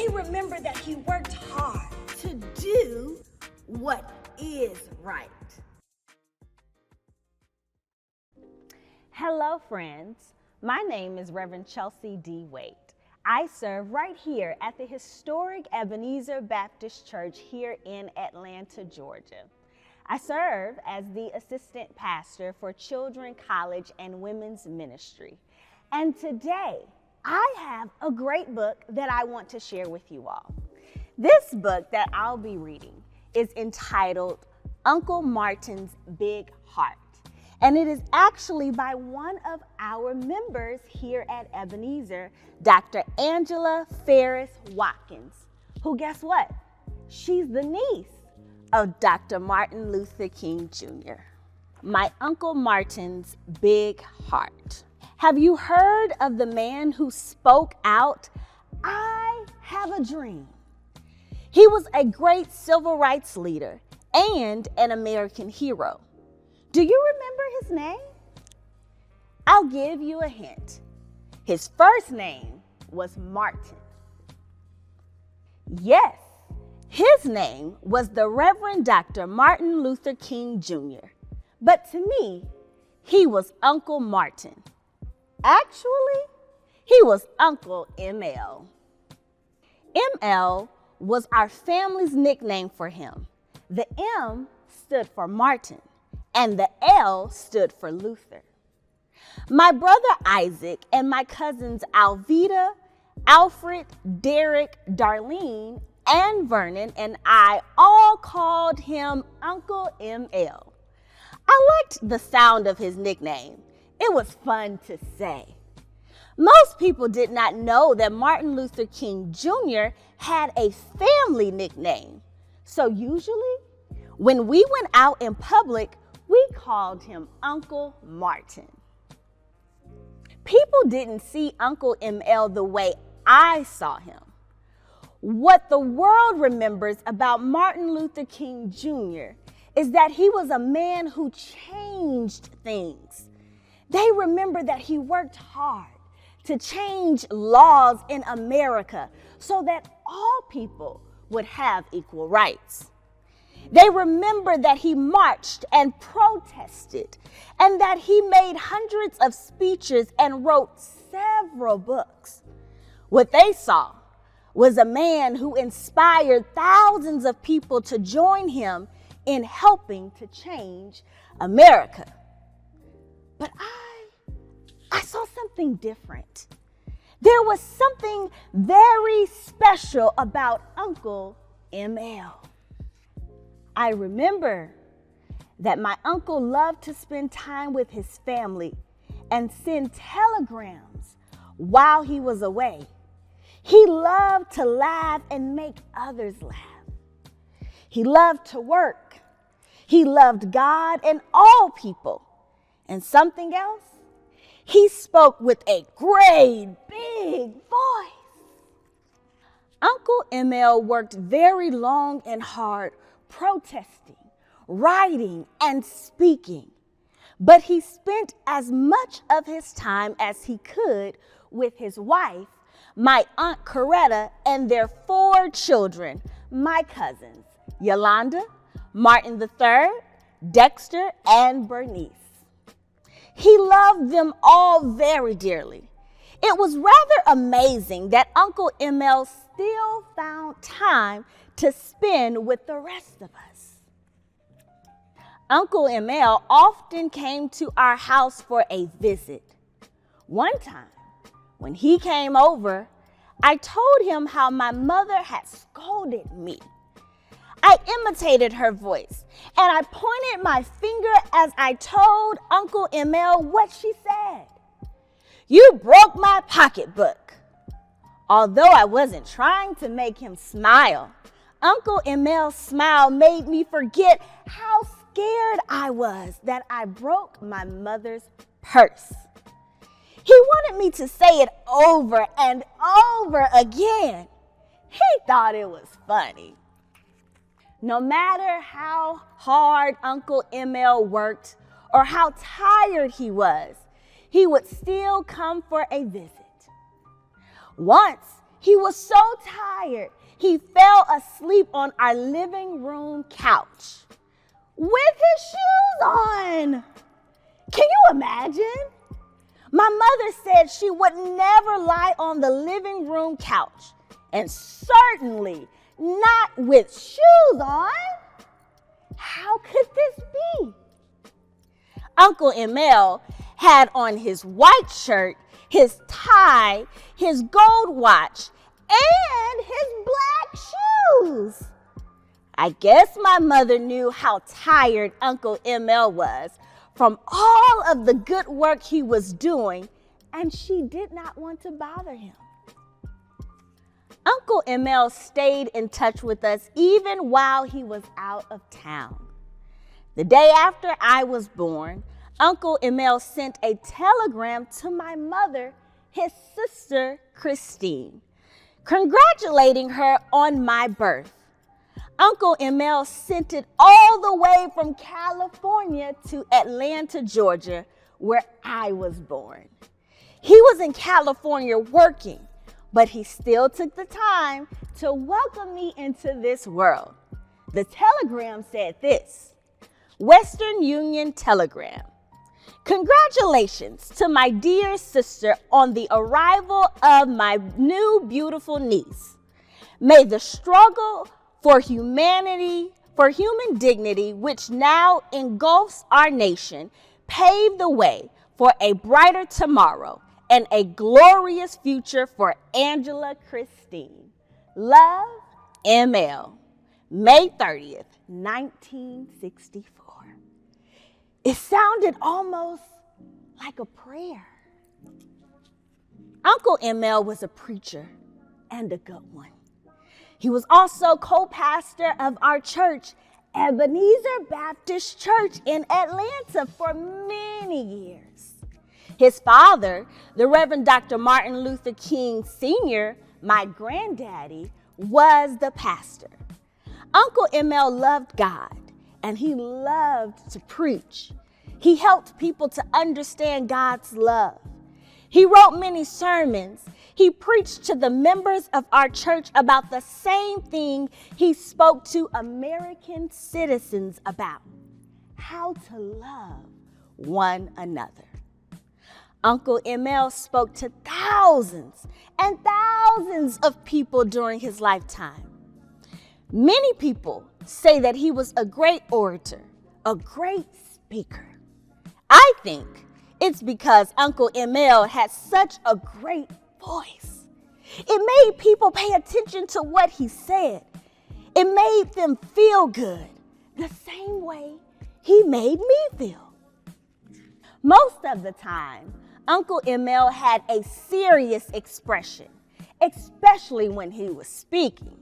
remember that he worked hard to do what is right. Hello, friends. My name is Reverend Jxsie D. Waite. I serve right here at the historic Ebenezer Baptist Church here in Atlanta, Georgia. I serve as the assistant pastor for Children, College, and Women's Ministry. And today, I have a great book that I want to share with you all. This book that I'll be reading is entitled Uncle Martin's Big Heart. And it is actually by one of our members here at Ebenezer, Dr. Angela Farris Watkins, who, guess what? She's the niece of Dr. Martin Luther King Jr. My Uncle Martin's Big Heart. Have you heard of the man who spoke out, "I have a dream"? He was a great civil rights leader and an American hero. Do you remember his name? I'll give you a hint. His first name was Martin. Yes, his name was the Reverend Dr. Martin Luther King Jr. But to me, he was Uncle Martin. Actually, he was Uncle ML. ML was our family's nickname for him. The M stood for Martin, and the L stood for Luther. My brother Isaac and my cousins Alvita, Alfred, Derek, Darlene, and Vernon and I all called him Uncle ML. I liked the sound of his nickname. It was fun to say. Most people did not know that Martin Luther King Jr. had a family nickname. So usually, when we went out in public, we called him Uncle Martin. People didn't see Uncle ML the way I saw him. What the world remembers about Martin Luther King Jr. is that he was a man who changed things. They remember that he worked hard to change laws in America so that all people would have equal rights. They remember that he marched and protested, and that he made hundreds of speeches and wrote several books. What they saw was a man who inspired thousands of people to join him in helping to change America. But I saw something different. There was something very special about Uncle ML. I remember that my uncle loved to spend time with his family and send telegrams while he was away. He loved to laugh and make others laugh. He loved to work. He loved God and all people. And something else, he spoke with a great big voice. Uncle ML worked very long and hard protesting, writing, and speaking. But he spent as much of his time as he could with his wife, my Aunt Coretta, and their 4 children, my cousins, Yolanda, Martin III, Dexter, and Bernice. He loved them all very dearly. It was rather amazing that Uncle ML still found time to spend with the rest of us. Uncle ML often came to our house for a visit. One time, when he came over, I told him how my mother had scolded me. I imitated her voice, and I pointed my finger as I told Uncle ML what she said. "You broke my pocketbook." Although I wasn't trying to make him smile, Uncle ML's smile made me forget how scared I was that I broke my mother's purse. He wanted me to say it over and over again. He thought it was funny. No matter how hard Uncle ML worked or how tired he was, he would still come for a visit. Once, he was so tired, he fell asleep on our living room couch with his shoes on. Can you imagine? My mother said she would never lie on the living room couch, and certainly not with shoes on. How could this be? Uncle Emil had on his white shirt, his tie, his gold watch, and his black shoes. I guess my mother knew how tired Uncle Emil was from all of the good work he was doing, and she did not want to bother him. Uncle Emil stayed in touch with us even while he was out of town. The day after I was born, Uncle Emil sent a telegram to my mother, his sister, Christine, congratulating her on my birth. Uncle Emil sent it all the way from California to Atlanta, Georgia, where I was born. He was in California working, but he still took the time to welcome me into this world. The telegram said this: Western Union Telegram. Congratulations to my dear sister on the arrival of my new beautiful niece. May the struggle for human dignity, which now engulfs our nation, pave the way for a brighter tomorrow and a glorious future for Angela Christine. Love, ML. May 30th, 1964. It sounded almost like a prayer. Uncle Emil was a preacher and a good one. He was also co-pastor of our church, Ebenezer Baptist Church in Atlanta, for many years. His father, the Reverend Dr. Martin Luther King Sr., my granddaddy, was the pastor. Uncle Emil loved God, and he loved to preach. He helped people to understand God's love. He wrote many sermons. He preached to the members of our church about the same thing he spoke to American citizens about: how to love one another. Uncle Emil spoke to thousands and thousands of people during his lifetime. Many people say that he was a great orator, a great speaker. I think it's because Uncle Emil had such a great voice. It made people pay attention to what he said. It made them feel good, the same way he made me feel. Most of the time, Uncle Emil had a serious expression, especially when he was speaking.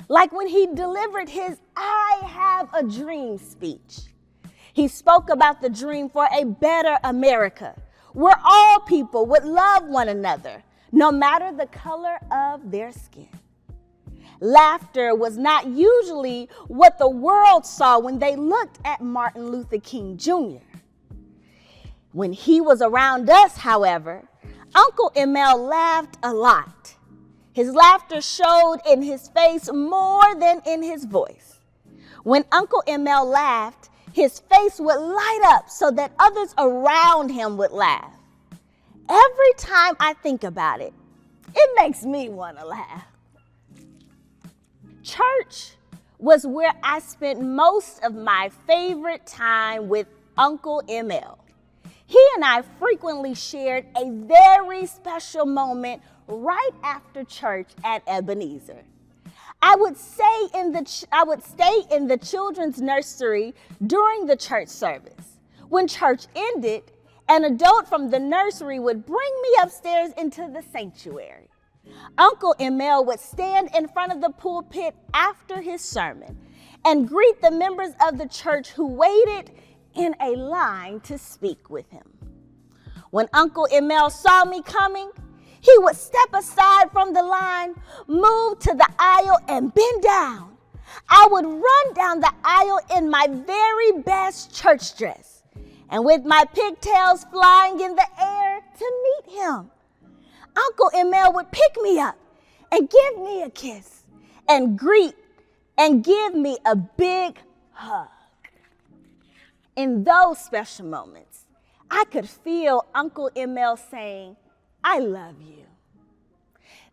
Like when he delivered his "I have a dream" speech. He spoke about the dream for a better America, where all people would love one another, no matter the color of their skin. Laughter was not usually what the world saw when they looked at Martin Luther King Jr. When he was around us, however, Uncle Emil laughed a lot. His laughter showed in his face more than in his voice. When Uncle Emil laughed, his face would light up so that others around him would laugh. Every time I think about it, it makes me want to laugh. Church was where I spent most of my favorite time with Uncle Emil. He and I frequently shared a very special moment right after church at Ebenezer. I would stay in the children's nursery during the church service. When church ended, an adult from the nursery would bring me upstairs into the sanctuary. Uncle Emil would stand in front of the pulpit after his sermon and greet the members of the church who waited in a line to speak with him. When Uncle Emil saw me coming, he would step aside from the line, move to the aisle, and bend down. I would run down the aisle in my very best church dress and with my pigtails flying in the air to meet him. Uncle Emil would pick me up and give me a kiss and greet and give me a big hug. In those special moments, I could feel Uncle ML saying, I love you.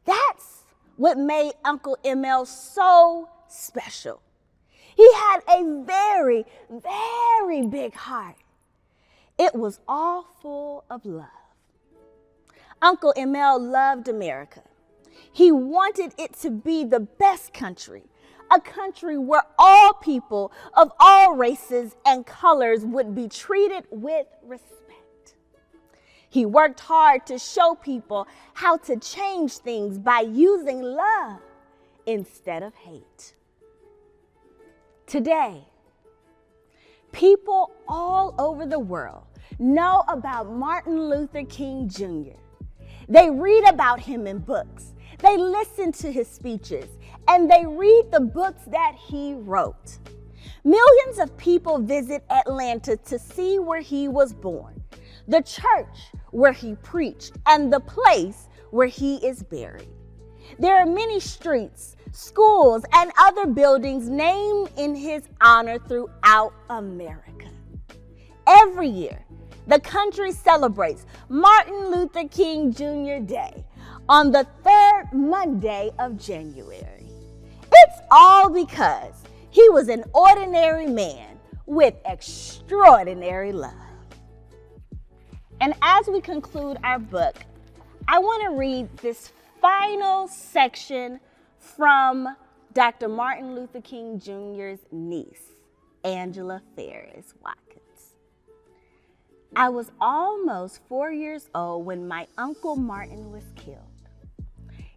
That's what made Uncle ML so special. He had a very, very big heart. It was all full of love. Uncle ML loved America. He wanted it to be the best country, a country where all people of all races and colors would be treated with respect. He worked hard to show people how to change things by using love instead of hate. Today, people all over the world know about Martin Luther King Jr. They read about him in books. They listen to his speeches, and they read the books that he wrote. Millions of people visit Atlanta to see where he was born, the church where he preached, and the place where he is buried. There are many streets, schools, and other buildings named in his honor throughout America. Every year, the country celebrates Martin Luther King Jr. Day on the third Monday of January. It's all because he was an ordinary man with extraordinary love. And as we conclude our book, I want to read this final section from Dr. Martin Luther King Jr.'s niece, Angela Farris Watkins. I was almost 4 years old when my Uncle Martin was killed.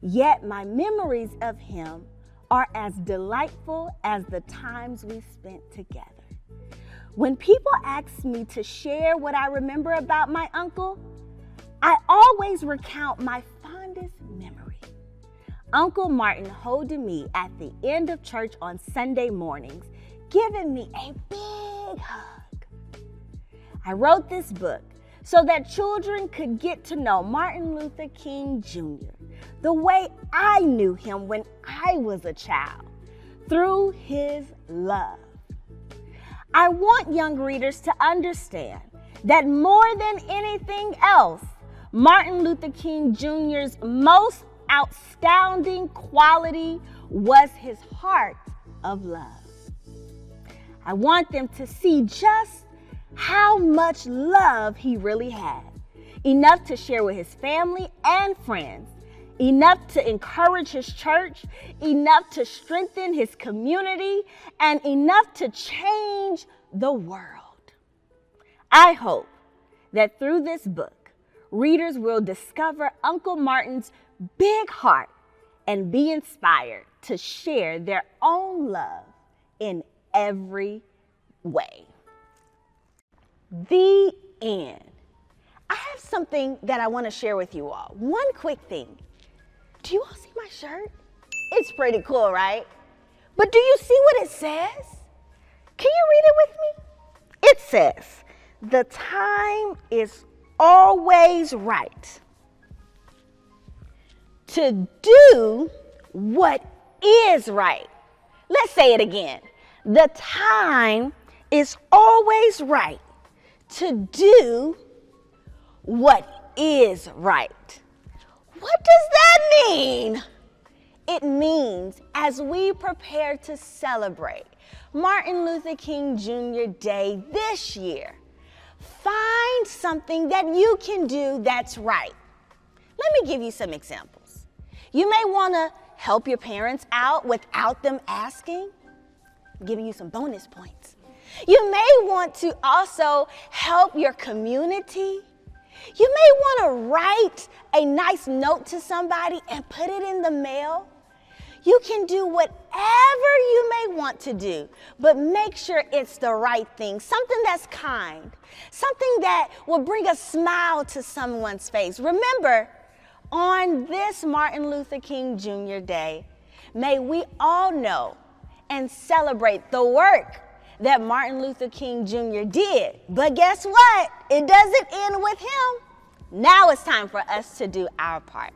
Yet my memories of him are as delightful as the times we spent together. When people ask me to share what I remember about my uncle, I always recount my fondest memory. Uncle Martin holding me at the end of church on Sunday mornings, giving me a big hug. I wrote this book so that children could get to know Martin Luther King Jr. the way I knew him when I was a child, through his love. I want young readers to understand that more than anything else, Martin Luther King Jr.'s most outstanding quality was his heart of love. I want them to see just how much love he really had, enough to share with his family and friends, enough to encourage his church, enough to strengthen his community, and enough to change the world. I hope that through this book, readers will discover Uncle Martin's big heart and be inspired to share their own love in every way. The end. I have something that I want to share with you all. One quick thing. Do you all see my shirt? It's pretty cool, right? But do you see what it says? Can you read it with me? It says, "The time is always right to do what is right." Let's say it again. The time is always right to do what is right. What does that mean? It means as we prepare to celebrate Martin Luther King Jr. Day this year, find something that you can do that's right. Let me give you some examples. You may want to help your parents out without them asking. I'm giving you some bonus points. You may want to also help your community. You may want to write a nice note to somebody and put it in the mail. You can do whatever you may want to do, but make sure it's the right thing, something that's kind, something that will bring a smile to someone's face. Remember, on this Martin Luther King Jr. Day, may we all know and celebrate the work that Martin Luther King Jr. did. But guess what? It doesn't end with him. Now it's time for us to do our part.